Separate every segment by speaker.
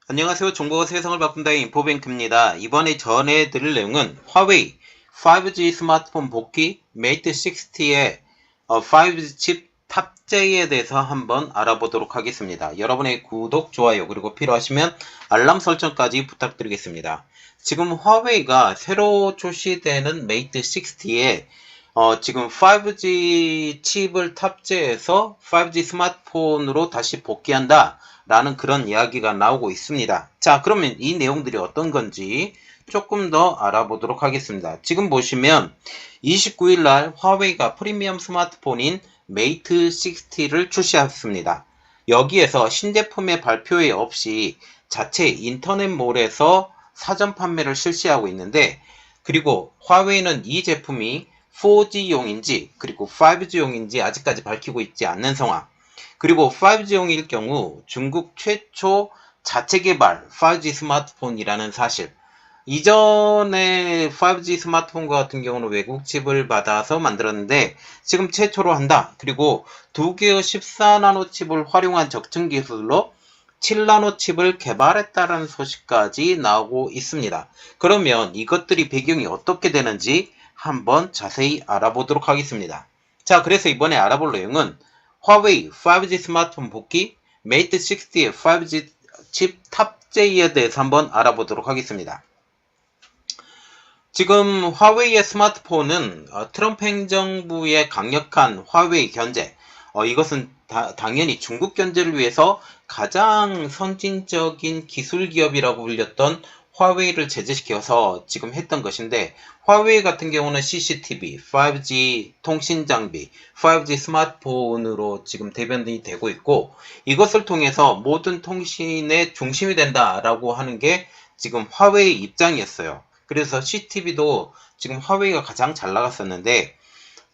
Speaker 1: 안녕하세요. 정보가 세상을 바꾼다 인포뱅크입니다. 이번에 전해드릴 내용은 화웨이 5G 스마트폰 복귀 메이트 60의 5G 칩 탑재에 대해서 한번 알아보도록 하겠습니다. 여러분의 구독, 좋아요, 그리고 필요하시면 알람 설정까지 부탁드리겠습니다. 지금 화웨이가 새로 출시되는 메이트 60에 지금 5G 칩을 탑재해서 5G 스마트폰으로 다시 복귀한다 라는 그런 이야기가 나오고 있습니다. 자, 그러면 이 내용들이 어떤 건지 조금 더 알아보도록 하겠습니다. 지금 보시면 29일 날 화웨이가 프리미엄 스마트폰인 메이트 60를 출시했습니다. 여기에서 신제품의 발표회 없이 자체 인터넷몰에서 사전 판매를 실시하고 있는데, 그리고 화웨이는 이 제품이 4G용인지 그리고 5G용인지 아직까지 밝히고 있지 않는 상황. 그리고 5G용일 경우 중국 최초 자체 개발 5G 스마트폰이라는 사실. 이전에 5G 스마트폰 같은 경우는 외국 칩을 받아서 만들었는데 지금 최초로 한다. 그리고 두 개의 14나노 칩을 활용한 적층 기술로 7나노 칩을 개발했다는 소식까지 나오고 있습니다. 그러면 이것들이 배경이 어떻게 되는지 한번 자세히 알아보도록 하겠습니다. 자, 그래서 이번에 알아볼 내용은 화웨이 5G 스마트폰 복귀, 메이트 60의 5G 칩 탑재에 대해서 한번 알아보도록 하겠습니다. 지금 화웨이의 스마트폰은 트럼프 행정부의 강력한 화웨이 견제, 이것은 당연히 중국 견제를 위해서 가장 선진적인 기술 기업이라고 불렸던 화웨이를 제재시켜서 지금 했던 것인데, 화웨이 같은 경우는 CCTV, 5G 통신 장비, 5G 스마트폰으로 지금 대변이 되고 있고, 이것을 통해서 모든 통신의 중심이 된다라고 하는 게 지금 화웨이 입장이었어요. 그래서 CCTV도 지금 화웨이가 가장 잘 나갔었는데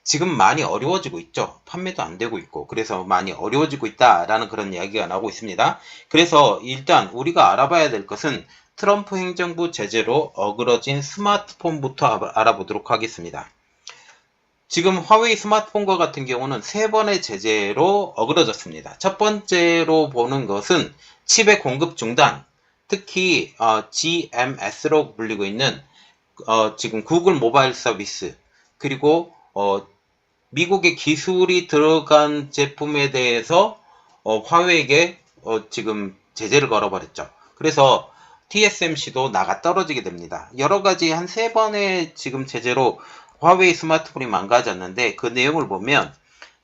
Speaker 1: 지금 많이 어려워지고 있죠. 판매도 안 되고 있고, 그래서 많이 어려워지고 있다라는 그런 이야기가 나오고 있습니다. 그래서 일단 우리가 알아봐야 될 것은 트럼프 행정부 제재로 어그러진 스마트폰부터 알아보도록 하겠습니다. 지금 화웨이 스마트폰과 같은 경우는 3번의 제재로 어그러졌습니다. 첫 번째로 보는 것은 칩의 공급 중단, 특히 GMS로 불리고 있는 지금 구글 모바일 서비스, 그리고 미국의 기술이 들어간 제품에 대해서 화웨이에게 지금 제재를 걸어버렸죠. 그래서 TSMC도 나가 떨어지게 됩니다. 여러 가지 한 3번의 지금 제재로 화웨이 스마트폰이 망가졌는데, 그 내용을 보면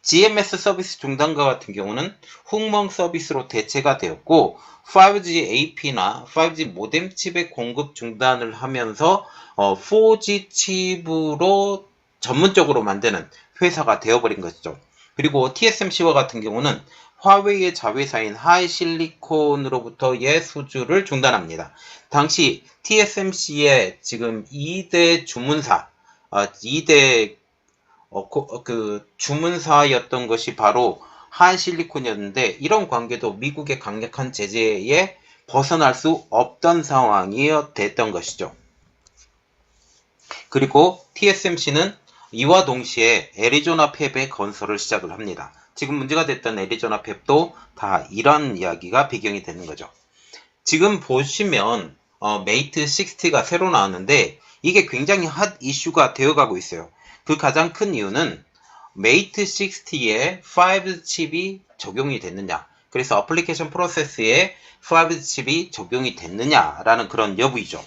Speaker 1: GMS 서비스 중단과 같은 경우는 훅멍 서비스로 대체가 되었고, 5G AP나 5G 모뎀 칩의 공급 중단을 하면서 4G 칩으로 전문적으로 만드는 회사가 되어버린 것이죠. 그리고 TSMC와 같은 경우는 화웨이의 자회사인 하이실리콘으로부터의 수주를 중단합니다. 당시 TSMC의 지금 2대 주문사, 2대 주문사였던 것이 바로 하이실리콘이었는데, 이런 관계도 미국의 강력한 제재에 벗어날 수 없던 상황이 됐던 것이죠. 그리고 TSMC는 이와 동시에 애리조나 팹의 건설을 시작을 합니다. 지금 문제가 됐던 애리조나 팹도 다 이런 이야기가 배경이 되는 거죠. 지금 보시면 메이트 60가 새로 나왔는데 이게 굉장히 핫 이슈가 되어가고 있어요. 그 가장 큰 이유는 메이트 60에 5G 칩이 적용이 됐느냐, 그래서 어플리케이션 프로세스에 5G 칩이 적용이 됐느냐라는 그런 여부이죠.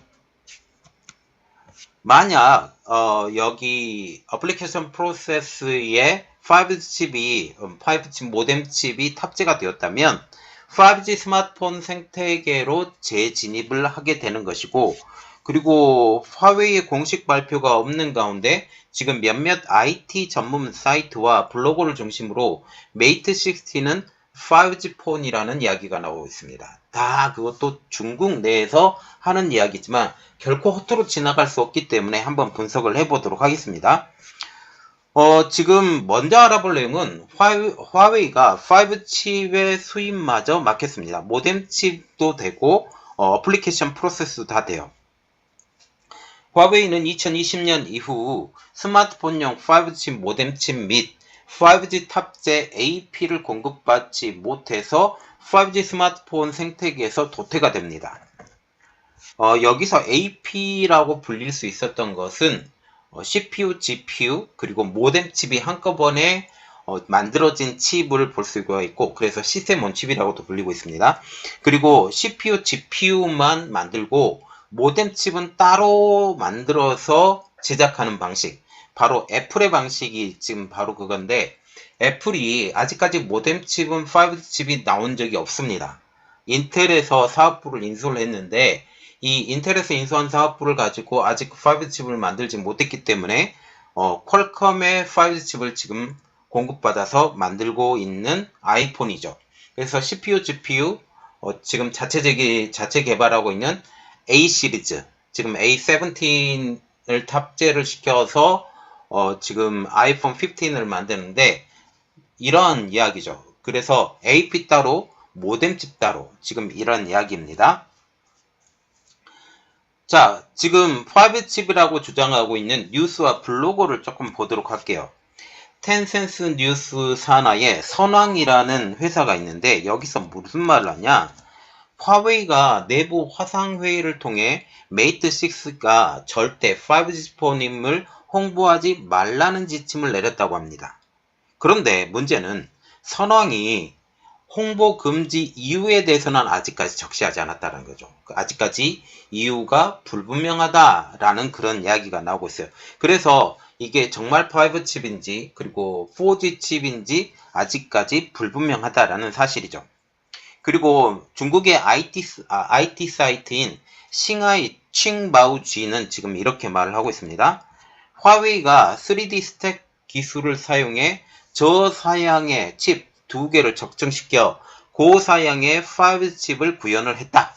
Speaker 1: 만약 여기 어플리케이션 프로세스에 5G 칩이 5G 모뎀 칩이 탑재가 되었다면 5G 스마트폰 생태계로 재진입을 하게 되는 것이고, 그리고 화웨이의 공식 발표가 없는 가운데 지금 몇몇 IT 전문 사이트와 블로그를 중심으로 메이트 60는 5G 폰이라는 이야기가 나오고 있습니다. 다 그것도 중국 내에서 하는 이야기지만 결코 허투루 지나갈 수 없기 때문에 한번 분석을 해보도록 하겠습니다. 지금 먼저 알아볼 내용은 화웨이가 5칩의 수입마저 막혔습니다. 모뎀 칩도 되고 어플리케이션 프로세스도 다 돼요. 화웨이는 2020년 이후 스마트폰용 5G 모뎀 칩 및 5G 탑재 AP를 공급받지 못해서 5G 스마트폰 생태계에서 도태가 됩니다. 여기서 AP라고 불릴 수 있었던 것은 CPU, GPU, 그리고 모뎀 칩이 한꺼번에 만들어진 칩을 볼 수가 있고, 그래서 시스템 온 칩이라고도 불리고 있습니다. 그리고 CPU, GPU만 만들고 모뎀 칩은 따로 만들어서 제작하는 방식, 바로 애플의 방식이 지금 바로 그건데, 애플이 아직까지 모뎀 칩은 5G 칩이 나온 적이 없습니다. 인텔에서 사업부를 인수를 했는데, 이 인텔에서 인수한 사업부를 가지고 아직 5G 칩을 만들지 못했기 때문에 퀄컴의 5G 칩을 지금 공급받아서 만들고 있는 아이폰이죠. 그래서 CPU, GPU 지금 자체 개발하고 있는 A 시리즈, 지금 A17을 탑재를 시켜서 지금 아이폰 15을 만드는데, 이런 이야기죠. 그래서 AP 따로, 모뎀 칩 따로, 지금 이런 이야기입니다. 자, 지금 5G 칩이라고 주장하고 있는 뉴스와 블로거를 조금 보도록 할게요. 텐센스 뉴스 산하에 선왕이라는 회사가 있는데, 여기서 무슨 말을 하냐? 화웨이가 내부 화상회의를 통해 메이트 6가 절대 5G 폰임을 홍보하지 말라는 지침을 내렸다고 합니다. 그런데 문제는 선왕이 홍보 금지 이유에 대해서는 아직까지 적시하지 않았다는 거죠. 아직까지 이유가 불분명하다라는 그런 이야기가 나오고 있어요. 그래서 이게 정말 5G 칩인지 그리고 4G 칩인지 아직까지 불분명하다라는 사실이죠. 그리고 중국의 IT 사이트인 싱하이 칭바우지는 지금 이렇게 말을 하고 있습니다. 화웨이가 3D 스택 기술을 사용해 저사양의 칩 2개를 적정시켜 고사양의 5G 칩을 구현을 했다.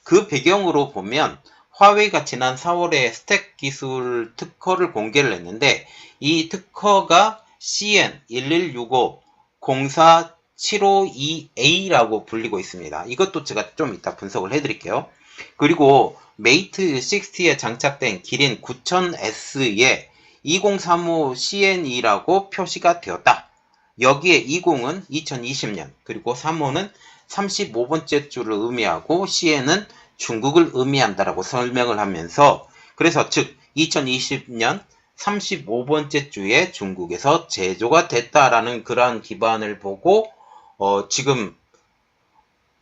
Speaker 1: 그 배경으로 보면 화웨이가 지난 4월에 스택 기술 특허를 공개를 했는데, 이 특허가 CN11604-752A라고 불리고 있습니다. 이것도 제가 좀 이따 분석을 해드릴게요. 그리고 메이트 60에 장착된 기린 9000S에 2035 CN2라고 표시가 되었다. 여기에 20은 2020년, 그리고 35는 35번째 주를 의미하고 CN은 중국을 의미한다라고 설명을 하면서, 그래서 즉 2020년 35번째 주에 중국에서 제조가 됐다라는 그러한 기반을 보고 지금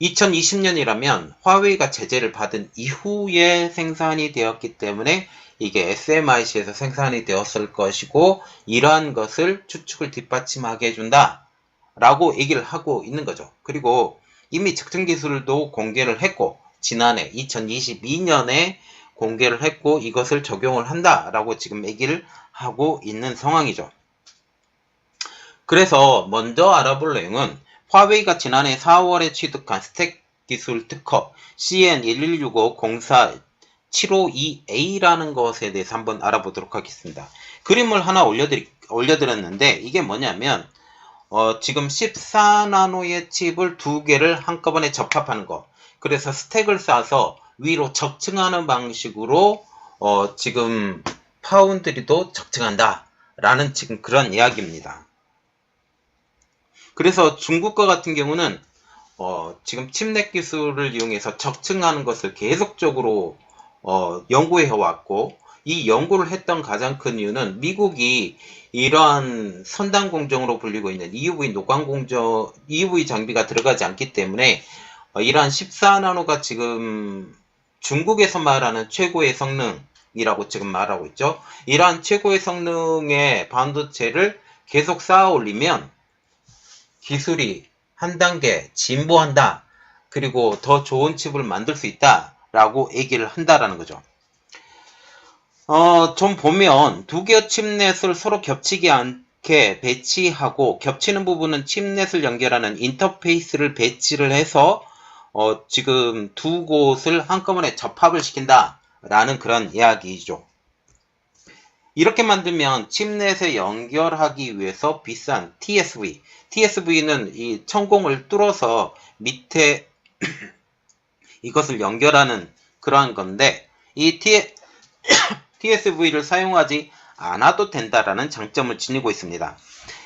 Speaker 1: 2020년이라면 화웨이가 제재를 받은 이후에 생산이 되었기 때문에 이게 SMIC에서 생산이 되었을 것이고, 이러한 것을 추측을 뒷받침하게 해준다 라고 얘기를 하고 있는 거죠. 그리고 이미 측정 기술도 공개를 했고, 지난해 2022년에 공개를 했고, 이것을 적용을 한다 라고 지금 얘기를 하고 있는 상황이죠. 그래서 먼저 알아볼 내용은 화웨이가 지난해 4월에 취득한 스택 기술 특허 CN11604-752A라는 것에 대해서 한번 알아보도록 하겠습니다. 그림을 하나 올려드렸는데, 이게 뭐냐면 지금 14나노의 칩을 2개를 한꺼번에 접합하는 거, 그래서 스택을 쌓아서 위로 적층하는 방식으로 지금 파운드리도 적층한다 라는 지금 그런 이야기입니다. 그래서 중국과 같은 경우는 지금 칩넷 기술을 이용해서 적층하는 것을 계속적으로 연구해 왔고, 이 연구를 했던 가장 큰 이유는 미국이 이러한 선단 공정으로 불리고 있는 EUV 노광 공정, EUV 장비가 들어가지 않기 때문에 이러한 14나노가 지금 중국에서 말하는 최고의 성능이라고 지금 말하고 있죠. 이러한 최고의 성능의 반도체를 계속 쌓아 올리면 기술이 한 단계 진보한다, 그리고 더 좋은 칩을 만들 수 있다 라고 얘기를 한다라는 거죠. 좀 보면 2개의 칩넷을 서로 겹치지 않게 배치하고, 겹치는 부분은 칩넷을 연결하는 인터페이스를 배치를 해서 지금 2곳을 한꺼번에 접합을 시킨다 라는 그런 이야기죠. 이렇게 만들면 칩넷에 연결하기 위해서 비싼 TSV는 이 천공을 뚫어서 밑에 이것을 연결하는 그러한 건데, 이 TSV를 사용하지 않아도 된다라는 장점을 지니고 있습니다.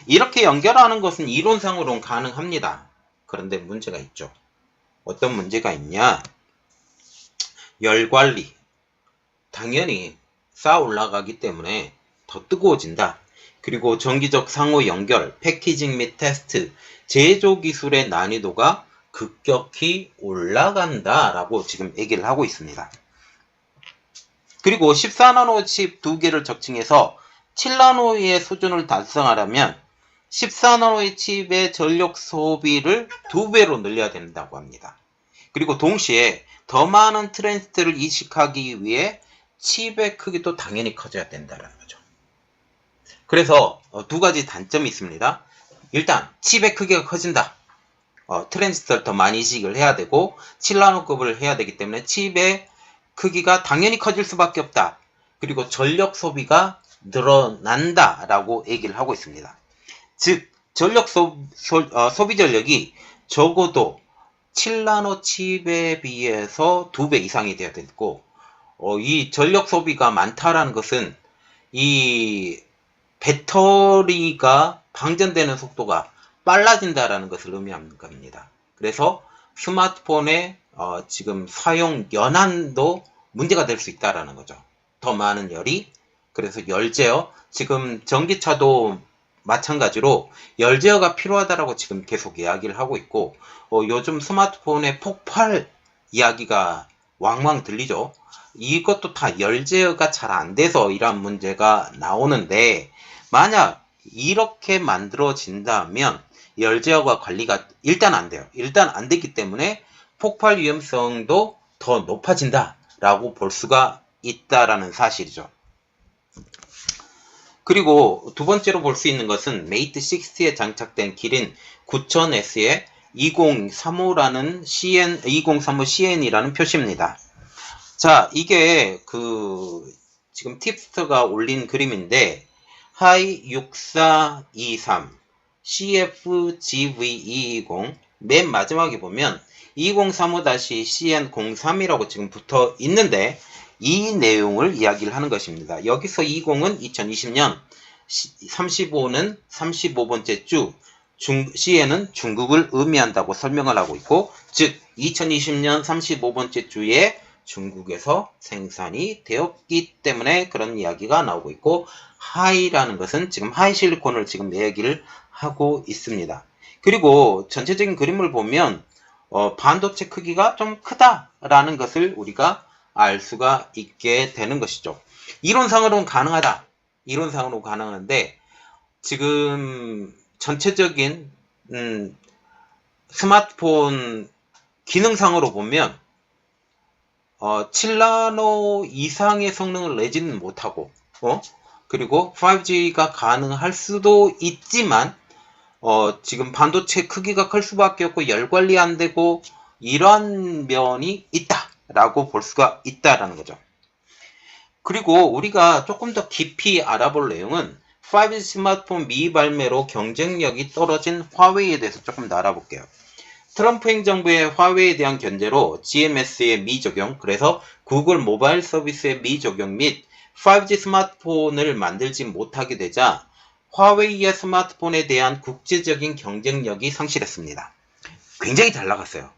Speaker 1: 이렇게 연결하는 것은 이론상으로는 가능합니다. 그런데 문제가 있죠. 어떤 문제가 있냐? 열 관리. 당연히 쌓아 올라가기 때문에 더 뜨거워진다. 그리고 정기적 상호 연결, 패키징 및 테스트, 제조 기술의 난이도가 급격히 올라간다라고 지금 얘기를 하고 있습니다. 그리고 14나노 칩 2개를 적층해서 7나노의 수준을 달성하려면 14나노의 칩의 전력 소비를 2배로 늘려야 된다고 합니다. 그리고 동시에 더 많은 트랜지스터를 이식하기 위해 칩의 크기도 당연히 커져야 된다는 거죠. 그래서 두 가지 단점이 있습니다. 일단 칩의 크기가 커진다. 트랜지스터를 더 많이 이식을 해야 되고 7나노급을 해야 되기 때문에 칩의 크기가 당연히 커질 수밖에 없다. 그리고 전력 소비가 늘어난다 라고 얘기를 하고 있습니다. 즉 전력 소비 전력이 적어도 7나노 칩에 비해서 2배 이상이 되어야 되고 이 전력 소비가 많다라는 것은 이 배터리가 방전되는 속도가 빨라진다라는 것을 의미하는 겁니다. 그래서 스마트폰의 지금 사용 연한도 문제가 될 수 있다라는 거죠. 더 많은 열이. 그래서 열 제어. 지금 전기차도 마찬가지로 열 제어가 필요하다라고 지금 계속 이야기를 하고 있고 요즘 스마트폰의 폭발 이야기가 왕왕 들리죠. 이것도 다 열 제어가 잘 안 돼서 이런 문제가 나오는데 만약 이렇게 만들어진다면 열 제어가 관리가 일단 안 돼요. 일단 안 되기 때문에 폭발 위험성도 더 높아진다라고 볼 수가 있다라는 사실이죠. 그리고 두 번째로 볼 수 있는 것은 메이트 60에 장착된 기린 9000S의 2035라는 CN2035 CN이라는 표시입니다. 자, 이게 지금 팁스터가 올린 그림인데 하이 6423 CFGV220 맨 마지막에 보면 2035-CN03이라고 지금 붙어 있는데 이 내용을 이야기를 하는 것입니다. 여기서 20은 2020년, 35는 35번째 주, CN은 중국을 의미한다고 설명을 하고 있고, 즉 2020년 35번째 주에 중국에서 생산이 되었기 때문에 그런 이야기가 나오고 있고, 하이라는 것은 지금 하이실리콘을 지금 얘기를 하고 있습니다. 그리고 전체적인 그림을 보면 반도체 크기가 좀 크다라는 것을 우리가 알 수가 있게 되는 것이죠. 이론상으로는 가능하다. 이론상으로 가능한데 지금 전체적인 스마트폰 기능상으로 보면 7나노 이상의 성능을 내지는 못하고 그리고 5G가 가능할 수도 있지만 지금 반도체 크기가 클 수밖에 없고 열 관리 안 되고 이런 면이 있다라고 볼 수가 있다라는 거죠. 그리고 우리가 조금 더 깊이 알아볼 내용은 5G 스마트폰 미발매로 경쟁력이 떨어진 화웨이에 대해서 조금 더 알아볼게요. 트럼프 행정부의 화웨이에 대한 견제로 GMS의 미적용, 그래서 구글 모바일 서비스의 미적용 및 5G 스마트폰을 만들지 못하게 되자 화웨이의 스마트폰에 대한 국제적인 경쟁력이 상실했습니다. 굉장히 잘 나갔어요.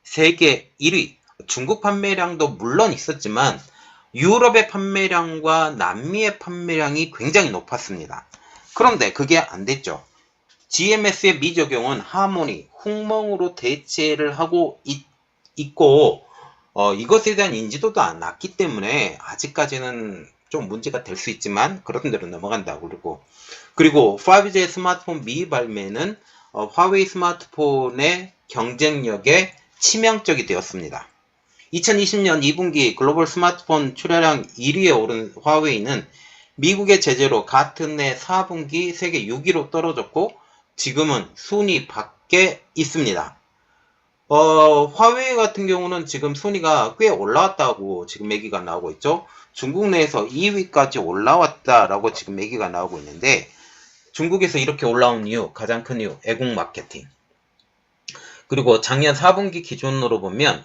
Speaker 1: 세계 1위, 중국 판매량도 물론 있었지만 유럽의 판매량과 남미의 판매량이 굉장히 높았습니다. 그런데 그게 안 됐죠. GMS의 미적용은 하모니, 훅멍으로 대체를 하고 있고 이것에 대한 인지도도 안 낮기 때문에 아직까지는 좀 문제가 될 수 있지만 그런 대로 넘어간다고 그리고 5G 스마트폰 미발매는 화웨이 스마트폰의 경쟁력에 치명적이 되었습니다. 2020년 2분기 글로벌 스마트폰 출하량 1위에 오른 화웨이는 미국의 제재로 같은 해 4분기 세계 6위로 떨어졌고 지금은 순위 밖에 있습니다. 화웨이 같은 경우는 지금 순위가 꽤 올라왔다고 지금 얘기가 나오고 있죠. 중국 내에서 2위까지 올라왔다라고 지금 얘기가 나오고 있는데 중국에서 이렇게 올라온 이유, 가장 큰 이유, 애국 마케팅. 그리고 작년 4분기 기준으로 보면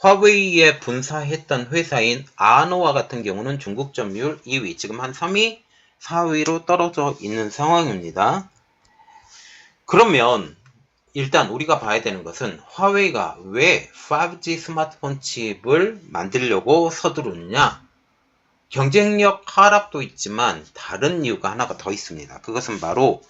Speaker 1: 화웨이에 분사했던 회사인 아노와 같은 경우는 중국 점유율 2위, 지금 한 3위, 4위로 떨어져 있는 상황입니다. 그러면 일단 우리가 봐야 되는 것은 화웨이가 왜 5G 스마트폰 칩을 만들려고 서두르느냐. 경쟁력 하락도 있지만 다른 이유가 하나가 더 있습니다. 그것은 바로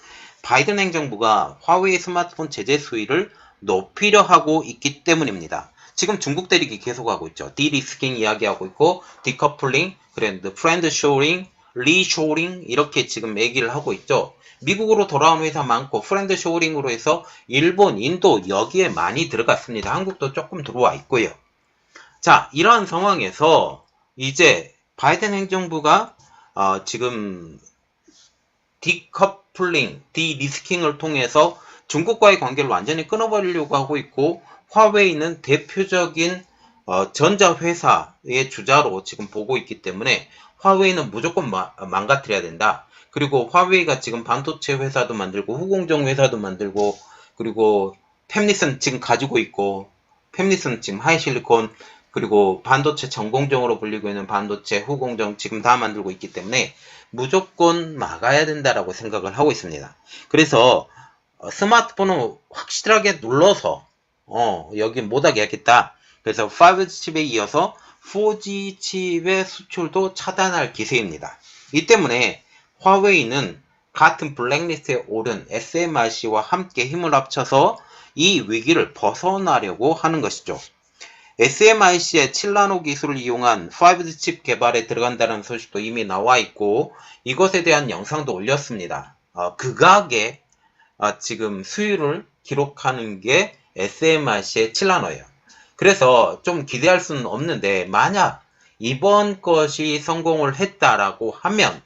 Speaker 1: 바이든 행정부가 화웨이 스마트폰 제재 수위를 높이려 하고 있기 때문입니다. 지금 중국 대륙이 계속하고 있죠. 디리스킹 이야기하고 있고, 디커플링, 그랜드 프렌드 쇼링, 리쇼링 이렇게 지금 얘기를 하고 있죠. 미국으로 돌아온 회사 많고 프렌드 쇼링으로 해서 일본, 인도 여기에 많이 들어갔습니다. 한국도 조금 들어와 있고요. 자, 이러한 상황에서 이제 바이든 행정부가 지금 디커플링, 디리스킹을 통해서 중국과의 관계를 완전히 끊어버리려고 하고 있고, 화웨이는 대표적인 전자회사의 주자로 지금 보고 있기 때문에 화웨이는 무조건 망가뜨려야 된다. 그리고 화웨이가 지금 반도체 회사도 만들고 후공정 회사도 만들고 그리고 팹리슨 지금 가지고 있고 팹리슨 지금 하이실리콘 그리고 반도체 전공정으로 불리고 있는 반도체 후공정 지금 다 만들고 있기 때문에 무조건 막아야 된다라고 생각을 하고 있습니다. 그래서 스마트폰을 확실하게 눌러서 여기 못하게 하겠다. 그래서 5G 칩에 이어서 4G 칩의 수출도 차단할 기세입니다. 이 때문에 화웨이는 같은 블랙리스트에 오른 SMIC와 함께 힘을 합쳐서 이 위기를 벗어나려고 하는 것이죠. SMIC의 7나노 기술을 이용한 5G 칩 개발에 들어간다는 소식도 이미 나와 있고 이것에 대한 영상도 올렸습니다. 극악의 지금 수율을 기록하는 게 SMIC의 7나노예요. 그래서 좀 기대할 수는 없는데 만약 이번 것이 성공을 했다라고 하면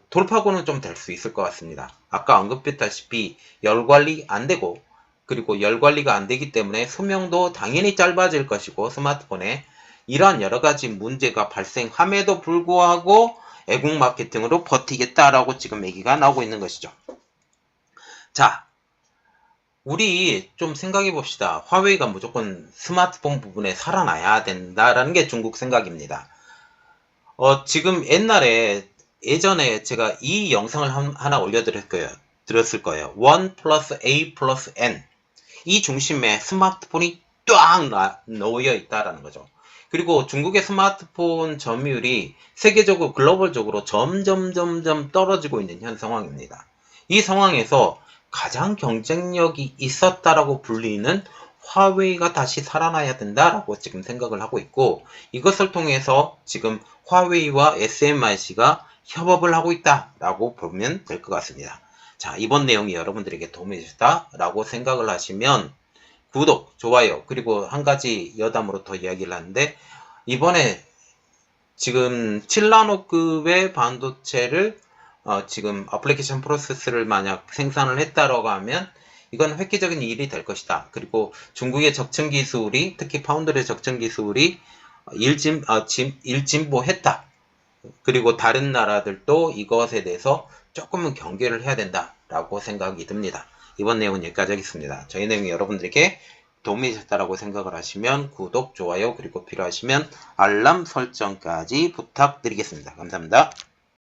Speaker 1: 돌파구는 좀 될 수 있을 것 같습니다. 아까 언급했다시피 열관리 안 되고 그리고 열관리가 안 되기 때문에 수명도 당연히 짧아질 것이고 스마트폰에 이러한 여러가지 문제가 발생함에도 불구하고 애국 마케팅으로 버티겠다라고 지금 얘기가 나오고 있는 것이죠. 자, 우리 좀 생각해 봅시다. 화웨이가 무조건 스마트폰 부분에 살아나야 된다라는 게 중국 생각입니다. 지금 예전에 제가 이 영상을 하나 들었을 거예요. 1 플러스 A 플러스 N. 이 중심에 스마트폰이 딱 놓여 있다라는 거죠. 그리고 중국의 스마트폰 점유율이 세계적으로 글로벌적으로 점점 떨어지고 있는 현 상황입니다. 이 상황에서 가장 경쟁력이 있었다라고 불리는 화웨이가 다시 살아나야 된다라고 지금 생각을 하고 있고 이것을 통해서 지금 화웨이와 SMIC가 협업을 하고 있다라고 보면 될 것 같습니다. 자, 이번 내용이 여러분들에게 도움이 되셨다라고 생각을 하시면 구독, 좋아요, 그리고 한 가지 여담으로 더 이야기를 하는데 이번에 지금 7나노급의 반도체를 지금 어플리케이션 프로세스를 만약 생산을 했다라고 하면 이건 획기적인 일이 될 것이다. 그리고 중국의 적층 기술이 특히 파운드의 적층 기술이 일진보했다. 그리고 다른 나라들도 이것에 대해서 조금은 경계를 해야 된다라고 생각이 듭니다. 이번 내용은 여기까지 하겠습니다. 저희 내용이 여러분들에게 도움이 되셨다라고 생각을 하시면 구독, 좋아요, 그리고 필요하시면 알람 설정까지 부탁드리겠습니다. 감사합니다.